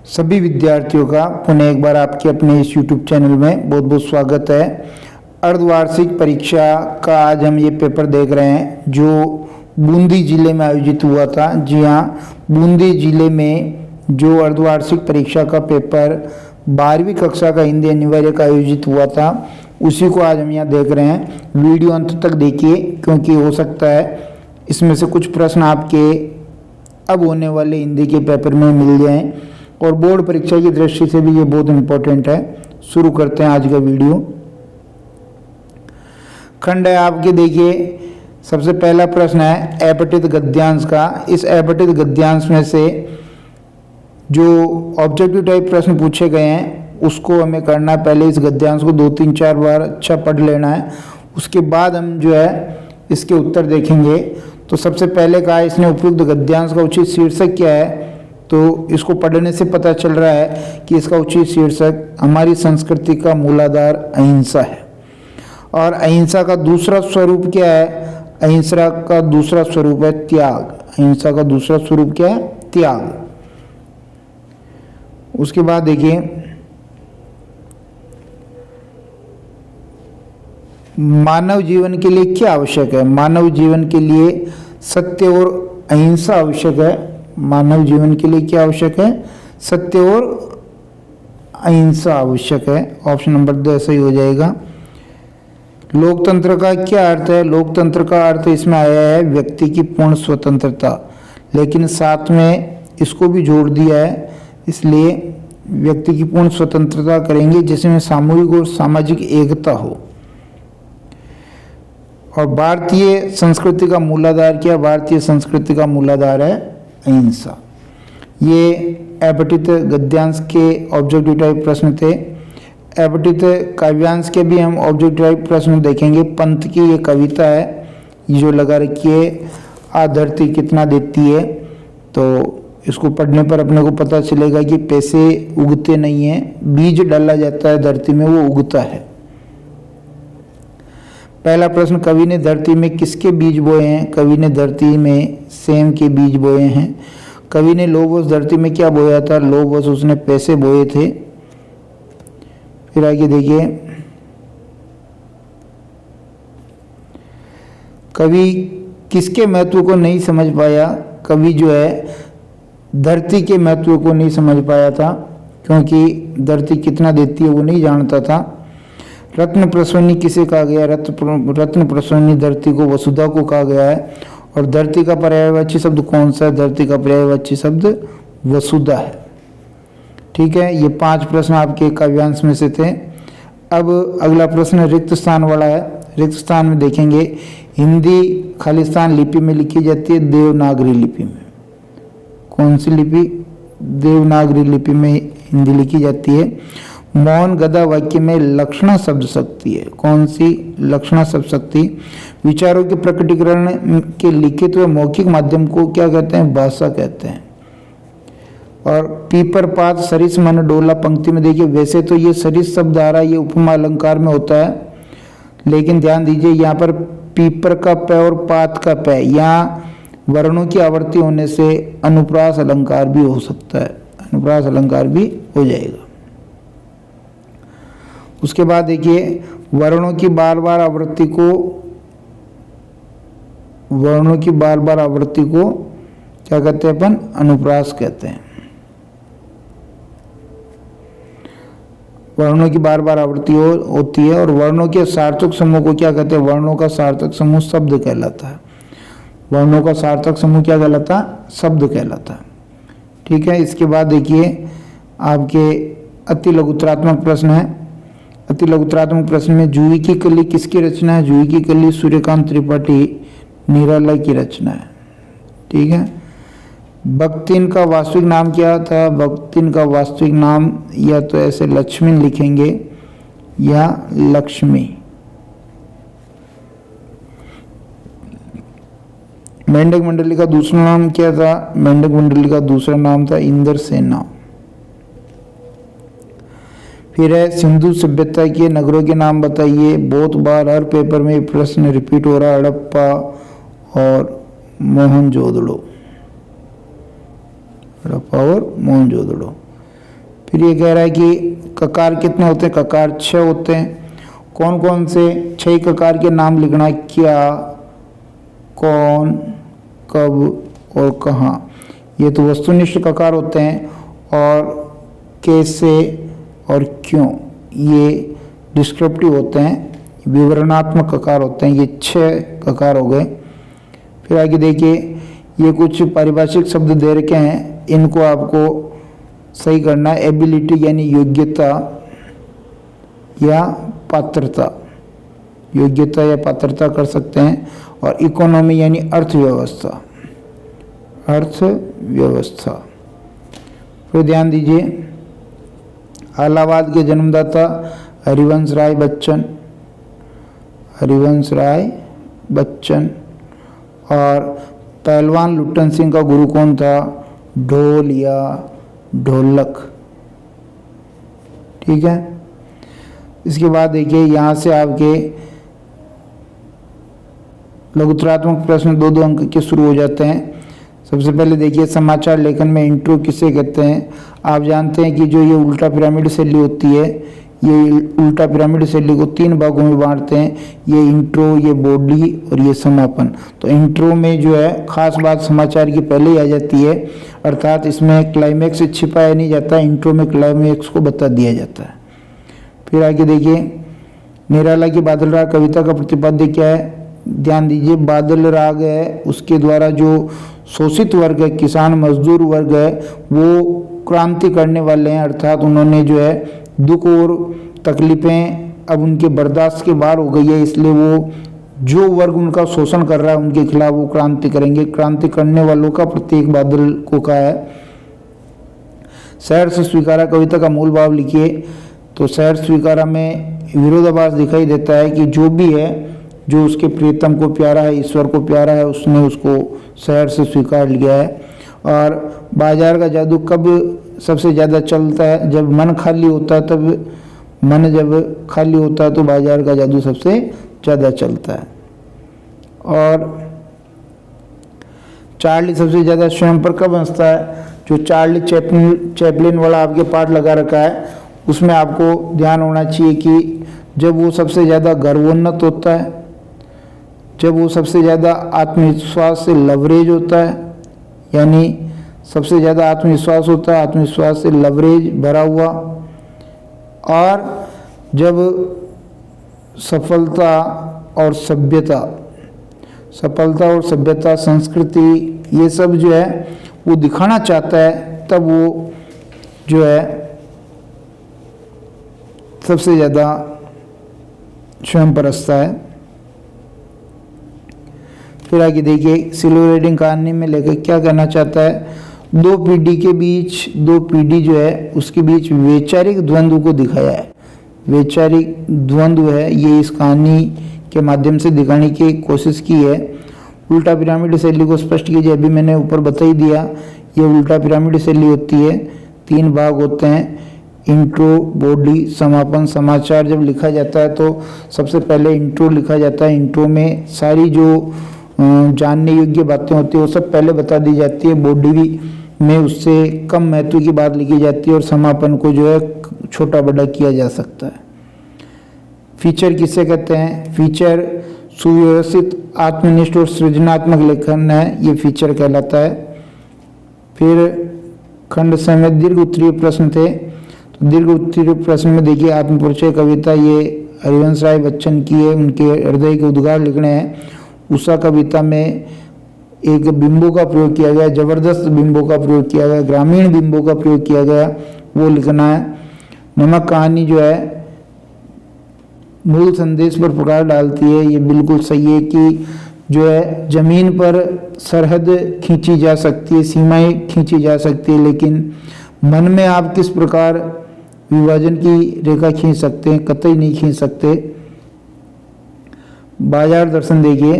सभी विद्यार्थियों का पुनः एक बार आपके अपने इस YouTube चैनल में बहुत बहुत स्वागत है। अर्धवार्षिक परीक्षा का आज हम ये पेपर देख रहे हैं जो बूंदी जिले में आयोजित हुआ था। जी हाँ, बूंदी जिले में जो अर्धवार्षिक परीक्षा का पेपर 12वीं कक्षा का हिंदी अनिवार्य का आयोजित हुआ था, उसी को आज हम यहाँ देख रहे हैं। वीडियो अंत तक देखिए, क्योंकि हो सकता है इसमें से कुछ प्रश्न आपके अब होने वाले हिंदी के पेपर में मिल जाएं और बोर्ड परीक्षा की दृष्टि से भी ये बहुत इम्पोर्टेंट है। शुरू करते हैं आज का वीडियो। खंड है आपके, देखिए सबसे पहला प्रश्न है अपठित गद्यांश का। इस अपठित गद्यांश में से जो ऑब्जेक्टिव टाइप प्रश्न पूछे गए हैं उसको हमें करना है। पहले इस गद्यांश को 2-3-4 बार अच्छा पढ़ लेना है, उसके बाद हम जो है इसके उत्तर देखेंगे। तो सबसे पहले कहा इसने उपयुक्त गद्यांश का उचित शीर्षक क्या है, तो इसको पढ़ने से पता चल रहा है कि इसका उचित शीर्षक हमारी संस्कृति का मूलाधार अहिंसा है। और अहिंसा का दूसरा स्वरूप क्या है? अहिंसा का दूसरा स्वरूप है त्याग। अहिंसा का दूसरा स्वरूप क्या है? त्याग। उसके बाद देखिए मानव जीवन के लिए क्या आवश्यक है? मानव जीवन के लिए सत्य और अहिंसा आवश्यक है। मानव जीवन के लिए क्या आवश्यक है? सत्य और अहिंसा आवश्यक है। ऑप्शन नंबर 2 सही हो जाएगा। लोकतंत्र का क्या अर्थ है? लोकतंत्र का अर्थ इसमें आया है व्यक्ति की पूर्ण स्वतंत्रता, लेकिन साथ में इसको भी जोड़ दिया है, इसलिए व्यक्ति की पूर्ण स्वतंत्रता करेंगे जिसमें सामूहिक और सामाजिक एकता हो। और भारतीय संस्कृति का मूलाधार क्या? भारतीय संस्कृति का मूलाधार है अहिंसा। ये अपठित गद्यांश के ऑब्जेक्टिव टाइप प्रश्न थे। अपठित काव्यांश के भी हम ऑब्जेक्टिव टाइप प्रश्न देखेंगे। पंत की ये कविता है, ये जो लगा रखी है आ धरती कितना देती है, तो इसको पढ़ने पर अपने को पता चलेगा कि पैसे उगते नहीं हैं, बीज डाला जाता है धरती में, वो उगता है। पहला प्रश्न, कवि ने धरती में किसके बीज बोए हैं? कवि ने धरती में सेम के बीज बोए हैं। कवि ने लोगोस धरती में क्या बोया था? लोगोस उसने पैसे बोए थे। फिर आगे देखिए, कवि किसके महत्व को नहीं समझ पाया? कवि जो है धरती के महत्व को नहीं समझ पाया था, क्योंकि धरती कितना देती है वो नहीं जानता था। रत्न प्रसवनी किसे कहा गया? रत्न प्रसवनी धरती को, वसुधा को कहा गया है। और धरती का पर्यायवाची शब्द कौन सा है? धरती का पर्यायवाची शब्द वसुधा है। ठीक है, ये 5 प्रश्न आपके काव्यांश में से थे। अब अगला प्रश्न रिक्त स्थान वाला है। रिक्त स्थान में देखेंगे हिंदी खालिस्तान लिपि में लिखी जाती है, देवनागरी लिपि में। कौन सी लिपि? देवनागरी लिपि में हिंदी लिखी जाती है। मौन गदा वाक्य में लक्षणा शब्द शक्ति है। कौन सी? लक्षणा शब्द शक्ति। विचारों के प्रकटीकरण के लिखित व मौखिक माध्यम को क्या कहते हैं? भाषा कहते हैं। और पीपर पात सरिस मन डोला पंक्ति में देखिए, वैसे तो ये सरिस शब्द आ रहा है, ये उपमा अलंकार में होता है, लेकिन ध्यान दीजिए यहाँ पर पीपर का प और पात का प, यहाँ वर्णों की आवृत्ति होने से अनुप्रास अलंकार भी हो सकता है, अनुप्रास अलंकार भी हो जाएगा। उसके बाद देखिए वर्णों की बार बार आवृत्ति को, वर्णों की बार बार आवृत्ति को क्या कहते हैं? अपन अनुप्रास कहते हैं। वर्णों की बार बार आवृत्ति होती है। और वर्णों के सार्थक समूह को क्या कहते हैं? वर्णों का सार्थक समूह शब्द कहलाता है। वर्णों का सार्थक समूह क्या कहलाता है? शब्द कहलाता है। ठीक है, इसके बाद देखिए आपके अति लघुतरात्मक प्रश्न है। अति लघुतरात्मक प्रश्न में जूही की कली किसकी रचना है? जूही की कली सूर्यकांत त्रिपाठी निराला की रचना है। ठीक है, भक्तिन का वास्तविक नाम क्या था? भक्तिन का वास्तविक नाम या तो ऐसे लक्ष्मी लिखेंगे या लक्ष्मी। मेंढक मंडली का दूसरा नाम क्या था? मेंढक मंडली का दूसरा नाम था इंद्र सेना। फिर है सिंधु सभ्यता के नगरों के नाम बताइए। बहुत बार हर पेपर में प्रश्न रिपीट हो रहा है, हड़प्पा और मोहनजोदड़ो। हड़प्पा और मोहनजोदड़ो। फिर ये कह रहा है कि ककार कितने होते हैं, ककार 6 होते हैं। कौन कौन से 6 ककार के नाम लिखना है, क्या, कौन, कब और कहाँ। ये तो वस्तुनिष्ठ ककार होते हैं, और कैसे और क्यों ये डिस्क्रिप्टिव होते हैं, विवरणात्मक ककार होते हैं। ये 6 ककार हो गए। फिर आगे देखिए, ये कुछ पारिभाषिक शब्द दे रखे हैं, इनको आपको सही करना है। एबिलिटी यानी योग्यता या पात्रता, योग्यता या पात्रता कर सकते हैं। और इकोनॉमी यानी अर्थव्यवस्था, अर्थव्यवस्था। फिर ध्यान दीजिए, इलाहाबाद के जन्मदाता हरिवंश राय बच्चन, हरिवंश राय बच्चन। और पहलवान लुट्टन सिंह का गुरु कौन था, ढोल या ढोलक। ठीक है। इसके बाद देखिए, यहाँ से आपके लघुत्तरात्मक प्रश्न 2-2 अंक के शुरू हो जाते हैं। सबसे पहले देखिए, समाचार लेखन में इंट्रो किसे कहते हैं। आप जानते हैं कि जो ये उल्टा पिरामिड शैली होती है, ये उल्टा पिरामिड शैली को 3 भागों में बांटते हैं। ये इंट्रो, ये बॉडी और ये समापन। तो इंट्रो में जो है खास बात समाचार की पहले ही आ जाती है, अर्थात इसमें क्लाइमैक्स छिपाया नहीं जाता, इंट्रो में क्लाइमैक्स को बता दिया जाता है। फिर आगे देखिए, निराला की बादल राग कविता का प्रतिपाद्य क्या है। ध्यान दीजिए, बादल राग है, उसके द्वारा जो शोषित वर्ग है, किसान मजदूर वर्ग है, वो क्रांति करने वाले हैं, अर्थात उन्होंने जो है दुख और तकलीफें अब उनके बर्दाश्त के बाहर हो गई है, इसलिए वो जो वर्ग उनका शोषण कर रहा है उनके खिलाफ वो क्रांति करेंगे। क्रांति करने वालों का प्रतीक बादल को कहा है। शहर से स्वीकारा कविता का मूल भाव लिखिए। तो शहर स्वीकारा में विरोधाभास दिखाई देता है कि जो भी है, जो उसके प्रियतम को प्यारा है, ईश्वर को प्यारा है, उसने उसको शहर से स्वीकार लिया है। और बाजार का जादू कब सबसे ज़्यादा चलता है, जब मन खाली होता है, तब मन जब खाली होता है तो बाजार का जादू सबसे ज़्यादा चलता है। और चार्ली सबसे ज़्यादा स्वयं पर कब हंसता है। जो चार्ली चैपलिन वाला आपके पाठ लगा रखा है, उसमें आपको ध्यान होना चाहिए कि जब वो सबसे ज़्यादा गर्वोन्नत होता है, जब वो सबसे ज़्यादा आत्मविश्वास से लवरेज होता है, यानी सबसे ज़्यादा आत्मविश्वास होता है, आत्मविश्वास से लवरेज भरा हुआ। और जब सफलता और सभ्यता, सफलता और सभ्यता, संस्कृति, ये सब जो है वो दिखाना चाहता है, तब वो जो है सबसे ज़्यादा स्वयं पर हंसता है। फिर आगे देखिए, सिल्वर रीडिंग कहानी में लेकर क्या कहना चाहता है। दो पीढ़ी के बीच, दो पीढ़ी जो है उसके बीच वैचारिक द्वंद्व को दिखाया है। वैचारिक द्वंद्व है ये इस कहानी के माध्यम से दिखाने की कोशिश की है। उल्टा पिरामिड शैली को स्पष्ट कीजिए। अभी मैंने ऊपर बता ही दिया, ये उल्टा पिरामिड शैली होती है। 3 भाग होते हैं, इंट्रो, बॉडी, समापन। समाचार जब लिखा जाता है तो सबसे पहले इंट्रो लिखा जाता है। इंट्रो में सारी जो जानने योग्य बातें होती है वो सब पहले बता दी जाती है। बॉडी में उससे कम महत्व की बात लिखी जाती है और समापन को जो है छोटा बड़ा किया जा सकता है। फीचर किसे कहते हैं। फीचर सुव्यवस्थित, आत्मनिष्ठ और सृजनात्मक लेखन है, ये फीचर कहलाता है। फिर खंड समय दीर्घ उत्तरीय प्रश्न थे। तो दीर्घ उत्तरीय प्रश्न में देखिए, आत्मपरिचय कविता ये हरिवंश राय बच्चन की है, उनके हृदय के उद्गार लिखने हैं। उषा कविता में एक बिंबों का प्रयोग किया गया, जबरदस्त बिंबों का प्रयोग किया गया, ग्रामीण बिंबों का प्रयोग किया गया, वो लिखना है। नमक कहानी जो है मूल संदेश पर प्रकाश डालती है। ये बिल्कुल सही है कि जो है जमीन पर सरहद खींची जा सकती है, सीमाएं खींची जा सकती है, लेकिन मन में आप किस प्रकार विभाजन की रेखा खींच सकते हैं, कतई नहीं खींच सकते। बाजार दर्शन देखिए,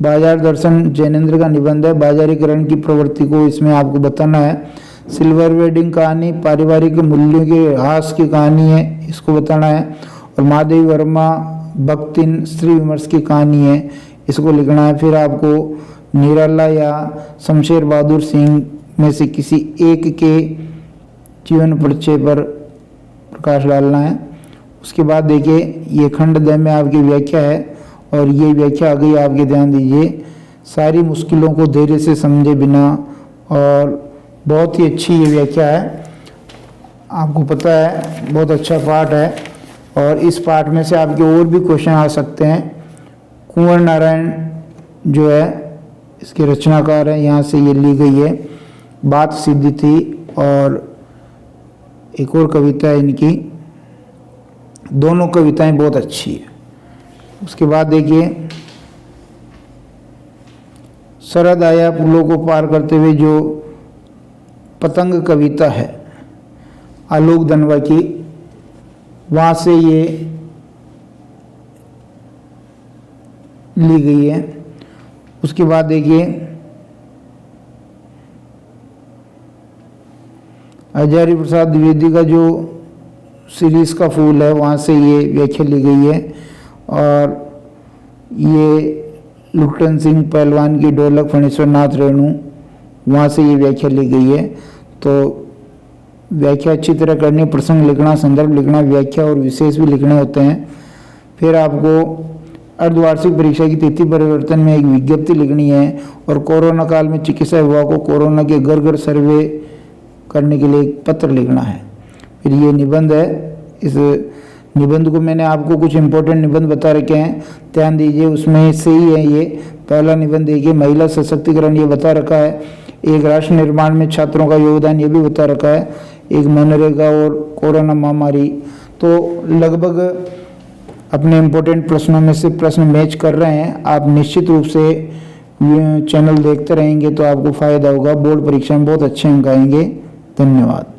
बाजार दर्शन जैनेन्द्र का निबंध है। बाजारीकरण की प्रवृत्ति को इसमें आपको बताना है। सिल्वर वेडिंग कहानी पारिवारिक मूल्यों के ह्रास की कहानी है, इसको बताना है। और महादेवी वर्मा भक्तिन स्त्री विमर्श की कहानी है, इसको लिखना है। फिर आपको निराला या शमशेर बहादुर सिंह में से किसी एक के जीवन परिचय पर प्रकाश डालना है। उसके बाद देखिए ये खंड द में आपकी व्याख्या है और ये व्याख्या आ गई आपके, ध्यान दीजिए। सारी मुश्किलों को धैर्य से समझे बिना, और बहुत ही अच्छी ये व्याख्या है, आपको पता है बहुत अच्छा पाठ है। और इस पाठ में से आपके और भी क्वेश्चन आ सकते हैं। कुंवर नारायण जो है इसके रचनाकार हैं, यहाँ से ये ली गई है। बात सिद्धि थी, और एक और कविता है इनकी, दोनों कविताएं बहुत अच्छी है। उसके बाद देखिए शरद आया पुलों को पार करते हुए, जो पतंग कविता है आलोक धनवा की, वहाँ से ये ली गई है। उसके बाद देखिए हजारी प्रसाद द्विवेदी का जो सीरीज का फूल है, वहाँ से ये व्याख्या ली गई है। और ये लुटन सिंह पहलवान की ढोलक फणीश्वर नाथ रेणु, वहाँ से ये व्याख्या ली गई है। तो व्याख्या अच्छी तरह करनी, प्रसंग लिखना, संदर्भ लिखना, व्याख्या और विशेष भी लिखने होते हैं। फिर आपको अर्धवार्षिक परीक्षा की तिथि परिवर्तन में एक विज्ञप्ति लिखनी है, और कोरोना काल में चिकित्सा विभाग को कोरोना के घर घर सर्वे करने के लिए एक पत्र लिखना है। फिर ये निबंध है, इस निबंध को मैंने आपको कुछ इंपॉर्टेंट निबंध बता रखे हैं, ध्यान दीजिए। उसमें से ही है ये पहला निबंध देखिए, महिला सशक्तिकरण, ये बता रखा है। एक राष्ट्र निर्माण में छात्रों का योगदान, ये भी बता रखा है। एक मनरेगा और कोरोना महामारी। तो लगभग अपने इम्पोर्टेंट प्रश्नों में से प्रश्न मैच कर रहे हैं। आप निश्चित रूप से चैनल देखते रहेंगे तो आपको फ़ायदा होगा। बोर्ड परीक्षा में बहुत अच्छे अंक आएंगे। धन्यवाद।